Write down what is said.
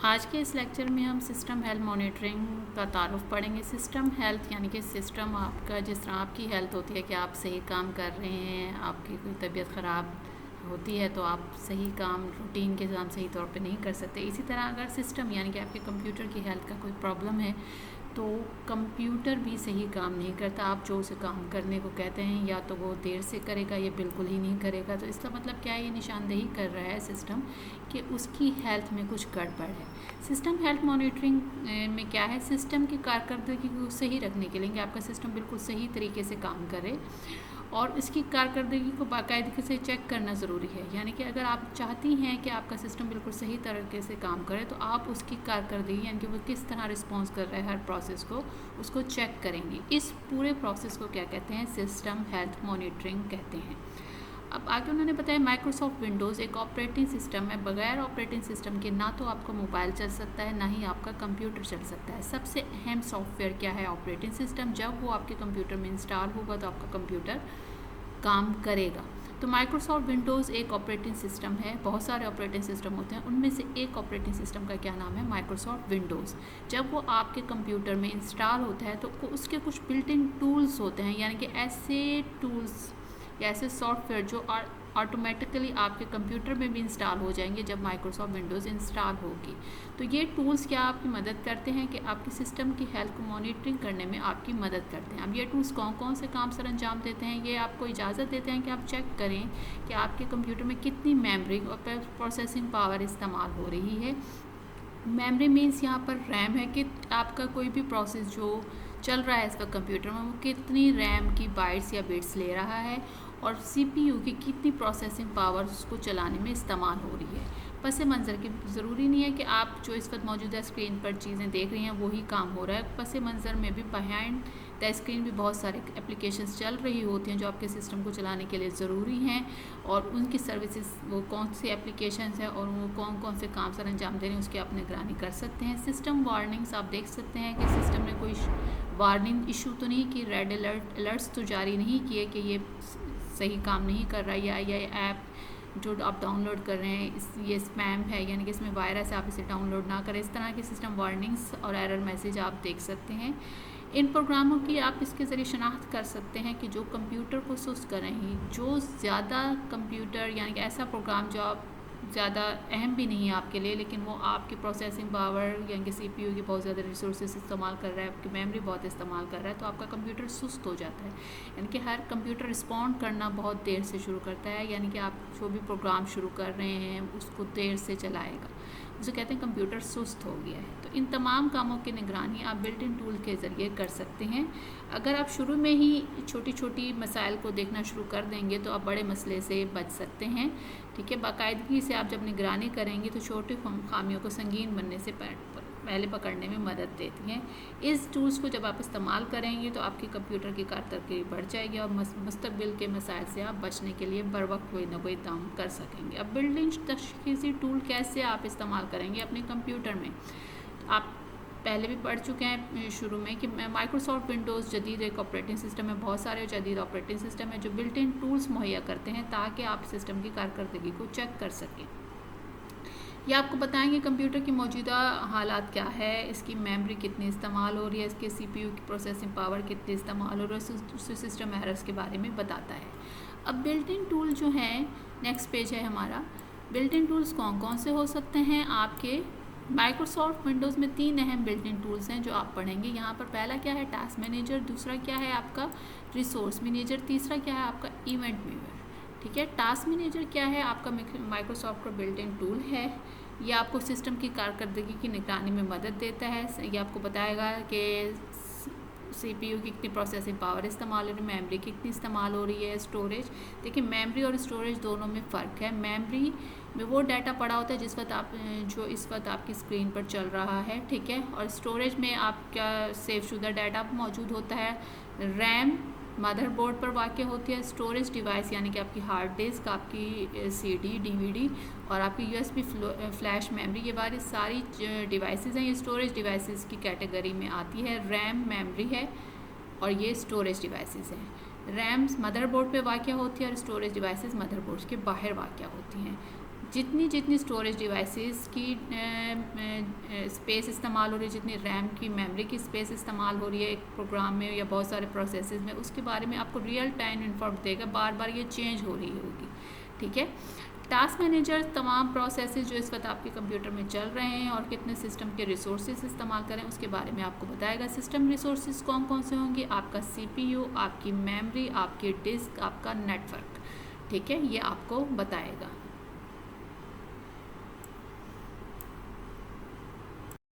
आज के इस लेक्चर में हम सिस्टम हेल्थ मॉनिटरिंग का तारुफ पढ़ेंगे। सिस्टम हेल्थ यानी कि सिस्टम आपका, जिस तरह आपकी हेल्थ होती है कि आप सही काम कर रहे हैं, आपकी कोई तबीयत ख़राब होती है तो आप सही काम रूटीन के काम सही तौर पे नहीं कर सकते। इसी तरह अगर सिस्टम यानी कि आपके कंप्यूटर की हेल्थ का कोई प्रॉब्लम है तो कंप्यूटर भी सही काम नहीं करता। आप जो उसे काम करने को कहते हैं या तो वो देर से करेगा या बिल्कुल ही नहीं करेगा। तो इसका मतलब क्या है, ये निशानदेही कर रहा है सिस्टम कि उसकी हेल्थ में कुछ गड़बड़ है। सिस्टम हेल्थ मॉनिटरिंग में क्या है, सिस्टम की कारकर्दगी को सही रखने के लिए कि आपका सिस्टम बिल्कुल सही तरीके से काम करे और इसकी कारकर्दगी को बाकायदगी से चेक करना ज़रूरी है। यानी कि अगर आप चाहती हैं कि आपका सिस्टम बिल्कुल सही तरीके से काम करे तो आप उसकी कारकर्दगी यानी कि वो किस तरह रिस्पॉन्स कर रहा है हर प्रोसेस को, उसको चेक करेंगे। इस पूरे प्रोसेस को क्या कहते हैं, सिस्टम हेल्थ मॉनिटरिंग कहते हैं। अब आगे उन्होंने बताया माइक्रोसॉफ्ट विंडोज़ एक ऑपरेटिंग सिस्टम है। बगैर ऑपरेटिंग सिस्टम के ना तो आपका मोबाइल चल सकता है ना ही आपका कंप्यूटर चल सकता है। सबसे अहम सॉफ्टवेयर क्या है, ऑपरेटिंग सिस्टम। जब वो आपके कंप्यूटर में इंस्टॉल होगा तो आपका कंप्यूटर काम करेगा। तो माइक्रोसॉफ्ट विंडोज़ एक ऑपरेटिंग सिस्टम है। बहुत सारे ऑपरेटिंग सिस्टम होते हैं, उनमें से एक ऑपरेटिंग सिस्टम का क्या नाम है, माइक्रोसॉफ्ट विंडोज़। जब वो आपके कंप्यूटर में इंस्टॉल होता है तो उसके कुछ बिल्ट इन टूल्स होते हैं, यानी कि ऐसे टूल्स या ऐसे सॉफ्टवेयर जो ऑटोमेटिकली आपके कंप्यूटर में भी इंस्टॉल हो जाएंगे जब माइक्रोसॉफ्ट विंडोज़ इंस्टॉल होगी। तो ये टूल्स क्या आपकी मदद करते हैं कि आपके सिस्टम की हेल्थ को मॉनिटरिंग करने में आपकी मदद करते हैं। अब ये टूल्स कौन कौन से काम सर अंजाम देते हैं, ये आपको इजाज़त देते हैं कि आप चेक करें कि आपके कंप्यूटर में कितनी मेमोरी और प्रोसेसिंग पावर इस्तेमाल हो रही है। मेमोरी मीन्स यहाँ पर रैम है कि आपका कोई भी प्रोसेस जो चल रहा है इसका कंप्यूटर में वो कितनी रैम की बाइट्स या बिट्स ले रहा है, और सीपीयू की कितनी प्रोसेसिंग पावर उसको चलाने में इस्तेमाल हो रही है। पस मंज़र की ज़रूरी नहीं है कि आप जो इस वक्त मौजूदा स्क्रीन पर चीज़ें देख रही हैं वही काम हो रहा है। पस मंज़र में भी बिहाइंड द स्क्रीन भी बहुत सारे एप्लीकेशंस चल रही होती हैं जो आपके सिस्टम को चलाने के लिए ज़रूरी हैं, और उनकी सर्विसेज वो कौन सी एप्लीकेशंस हैं और वो कौन कौन से काम सर अंजाम दे रहे हैं उसकी आप निगरानी कर सकते हैं। सिस्टम वार्निंग्स आप देख सकते हैं कि सिस्टम ने कोई वार्निंग इशू तो नहीं की, रेड अलर्ट्स तो जारी नहीं किए कि ये सही काम नहीं कर रहा है या ये ऐप जो आप डाउनलोड कर रहे हैं ये स्पैम है, यानी कि इसमें वायरस है, आप इसे डाउनलोड ना करें। इस तरह के सिस्टम वार्निंग्स और एरर मैसेज आप देख सकते हैं। इन प्रोग्रामों की आप इसके ज़रिए शनाख्त कर सकते हैं कि जो कंप्यूटर को सुस्त कर रहे हैं, जो ज़्यादा कंप्यूटर यानी कि ऐसा प्रोग्राम जो आप ज़्यादा अहम भी नहीं है आपके लिए लेकिन वो आपकी प्रोसेसिंग पावर यानी कि सीपीयू की बहुत ज़्यादा रिसोर्सेज इस्तेमाल कर रहा है, आपकी मेमोरी बहुत इस्तेमाल कर रहा है, तो आपका कंप्यूटर सुस्त हो जाता है। यानी कि हर कंप्यूटर रिस्पॉन्ड करना बहुत देर से शुरू करता है, यानी कि आप जो भी प्रोग्राम शुरू कर रहे हैं उसको देर से चलाएगा, उसे कहते हैं कंप्यूटर सुस्त हो गया है। तो इन तमाम कामों की निगरानी आप बिल्ट इन टूल के ज़रिए कर सकते हैं। अगर आप शुरू में ही छोटी छोटी मसाइल को देखना शुरू कर देंगे तो आप बड़े मसले से बच सकते हैं। ठीक है, बाकायदगी से आप जब निगरानी करेंगे तो छोटी खामियों को संगीन बनने से पहले पकड़ने में मदद देती हैं। इस टूल्स को जब आप इस्तेमाल करेंगे तो आपकी कंप्यूटर की कारकर्दगी बढ़ जाएगी और मुस्तकबिल के मसाइल से आप बचने के लिए बर वक्त कोई ना कोई काम कर सकेंगे। अब बिल्डिंग तशख़ीसी टूल कैसे आप इस्तेमाल करेंगे अपने कंप्यूटर में, आप पहले भी पढ़ चुके हैं शुरू में कि माइक्रोसॉफ्ट विंडोज़ जदीद एक ऑपरेटिंग सिस्टम है। बहुत सारे जदीद ऑपरेटिंग सिस्टम है जो बिल्ट इन टूल्स मुहैया करते हैं ताकि आप सिस्टम की कारकर्दगी को चेक कर सकें। ये आपको बताएंगे कंप्यूटर की मौजूदा हालात क्या है, इसकी मेमोरी कितनी इस्तेमाल हो रही है, इसके सीपीयू की प्रोसेसिंग पावर कितनी इस्तेमाल हो रही है, उससे सिस्टम एरर्स के बारे में बताता है। अब बिल्ट इन टूल जो है, नेक्स्ट पेज है हमारा। बिल्ट इन टूल्स कौन कौन से हो सकते हैं आपके माइक्रोसॉफ्ट विंडोज़ में? 3 अहम बिल्ट इन टूल्स हैं जो आप पढ़ेंगे यहाँ पर। पहला क्या है, टास्क मैनेजर। दूसरा क्या है आपका, रिसोर्स मैनेजर। तीसरा क्या है आपका, इवेंट व्यूअर। ठीक है, टास्क मैनेजर क्या है आपका, माइक्रोसॉफ्ट का बिल्ट इन टूल है। ये आपको सिस्टम की कारकर्दगी की निगरानी में मदद देता है। ये आपको बताएगा कि सीपीयू की कितनी प्रोसेसिंग पावर इस्तेमाल हो रही है, मेमोरी कितनी इस्तेमाल हो रही है, स्टोरेज। देखिए मेमोरी और स्टोरेज दोनों में फ़र्क है। मेमोरी में वो डाटा पड़ा होता है जिस वक्त आप जो इस वक्त आपकी स्क्रीन पर चल रहा है, ठीक है, और स्टोरेज में आपका सेव शुदा डाटा मौजूद होता है। रैम मदरबोर्ड पर वाक़ होती है। स्टोरेज डिवाइस यानी कि आपकी हार्ड डिस्क, आपकी सीडी, डीवीडी और आपकी यूएसबी फ्लैश मेमोरी, ये वाली सारी डिवाइसेस हैं, ये स्टोरेज डिवाइसेस की कैटेगरी में आती है। रैम मेमोरी है और ये स्टोरेज डिवाइसेस हैं। रैम मदरबोर्ड पे वाक़ होती है और स्टोरेज डिवाइसेस मदरबोर्ड के बाहर वाक़ होती हैं। जितनी जितनी स्टोरेज डिवाइसेस की स्पेस इस्तेमाल हो रही है, जितनी रैम की मेमोरी की स्पेस इस्तेमाल हो रही है एक प्रोग्राम में या बहुत सारे प्रोसेसेस में, उसके बारे में आपको रियल टाइम इन्फॉर्म देगा, बार बार ये चेंज हो रही होगी। ठीक है। टास्क मैनेजर तमाम प्रोसेसेस जो इस वक्त आपके कंप्यूटर में चल रहे हैं और कितने सिस्टम के रिसोर्सेज इस्तेमाल करें उसके बारे में आपको बताएगा। सिस्टम रिसोर्सेज कौन कौन से होंगे, आपका CPU, आपकी मेमोरी, आपकी डिस्क, आपका नेटवर्क। ठीक है, ये आपको बताएगा।